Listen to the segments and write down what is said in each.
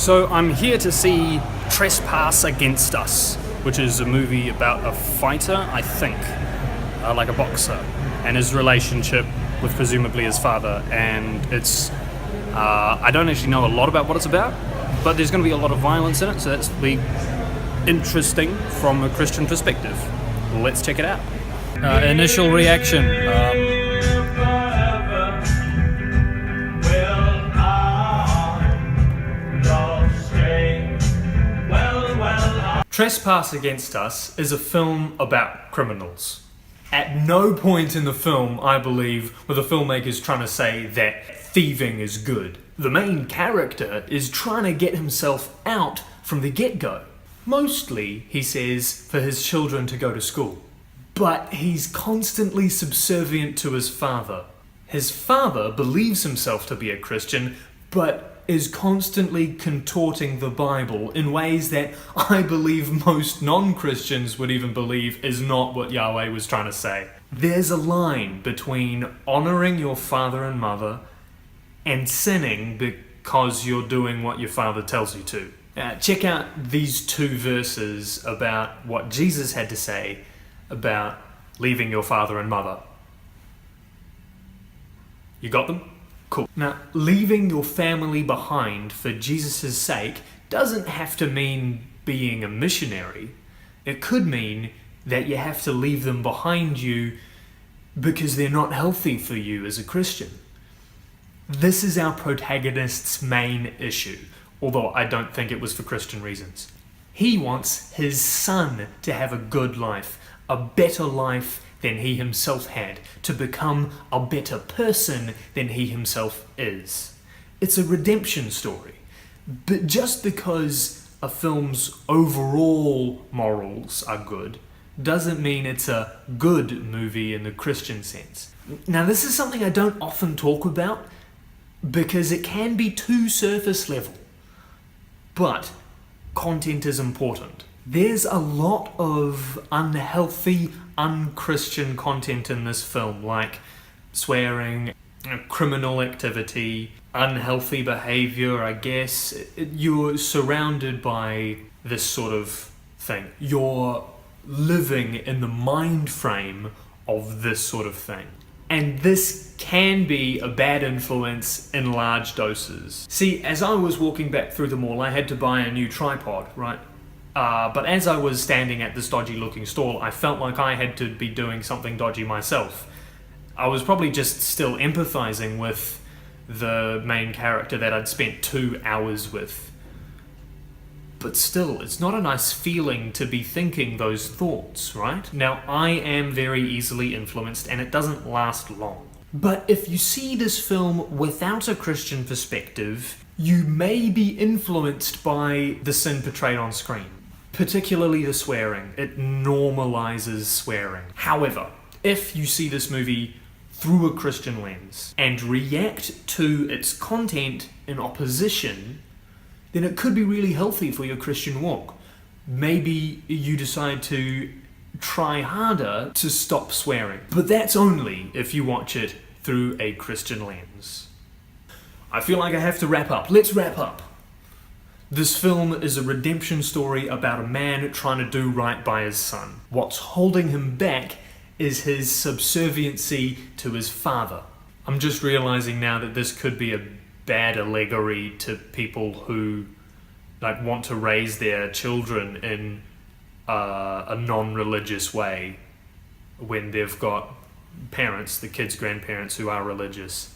So I'm here to see Trespass Against Us, which is a movie about a fighter, I think, like a boxer, and his relationship with presumably his father. And it's, I don't actually know a lot about what it's about, but there's going to be a lot of violence in it, so that's be interesting from a Christian perspective. Let's check it out. Initial reaction. Trespass Against Us is a film about criminals. At no point in the film, I believe, were the filmmakers trying to say that thieving is good. The main character is trying to get himself out from the get-go. Mostly, he says, for his children to go to school. But he's constantly subservient to his father. His father believes himself to be a Christian, but is constantly contorting the Bible in ways that I believe most non-Christians would even believe is not what Yahweh was trying to say. There's a line between honoring your father and mother and sinning because you're doing what your father tells you to. Check out these two verses about what Jesus had to say about leaving your father and mother. You got them? Cool. Now, leaving your family behind for Jesus' sake doesn't have to mean being a missionary. It could mean that you have to leave them behind you because they're not healthy for you as a Christian. This is our protagonist's main issue, although I don't think it was for Christian reasons. He wants his son to have a good life, a better life than he himself had, to become a better person than he himself is. It's a redemption story. But just because a film's overall morals are good doesn't mean it's a good movie in the Christian sense. Now, this is something I don't often talk about because it can be too surface level. But content is important. There's a lot of unhealthy, unchristian content in this film, like swearing, criminal activity, unhealthy behavior, I guess. You're surrounded by this sort of thing. You're living in the mind frame of this sort of thing. And this can be a bad influence in large doses. See, as I was walking back through the mall, I had to buy a new tripod, right? But as I was standing at this dodgy looking stall, I felt like I had to be doing something dodgy myself. I was probably just still empathizing with the main character that I'd spent 2 hours with. But still, it's not a nice feeling to be thinking those thoughts, right? Now, I am very easily influenced and it doesn't last long. But if you see this film without a Christian perspective, you may be influenced by the sin portrayed on screen. Particularly the swearing. It normalizes swearing. However, if you see this movie through a Christian lens and react to its content in opposition, then it could be really healthy for your Christian walk. Maybe you decide to try harder to stop swearing. But that's only if you watch it through a Christian lens. I feel like I have to wrap up. Let's wrap up. This film is a redemption story about a man trying to do right by his son. What's holding him back is his subserviency to his father. I'm just realizing now that this could be a bad allegory to people who want to raise their children in a non-religious way when they've got parents, the kids' grandparents, who are religious.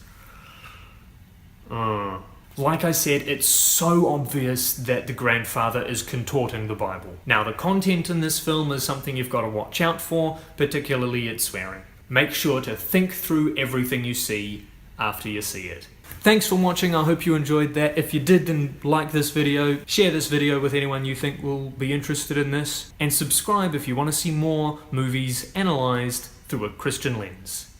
Like I said, it's so obvious that the grandfather is contorting the Bible. Now, the content in this film is something you've got to watch out for, particularly its swearing. Make sure to think through everything you see after you see it. Thanks for watching, I hope you enjoyed that. If you did, then like this video, share this video with anyone you think will be interested in this, and subscribe if you want to see more movies analysed through a Christian lens.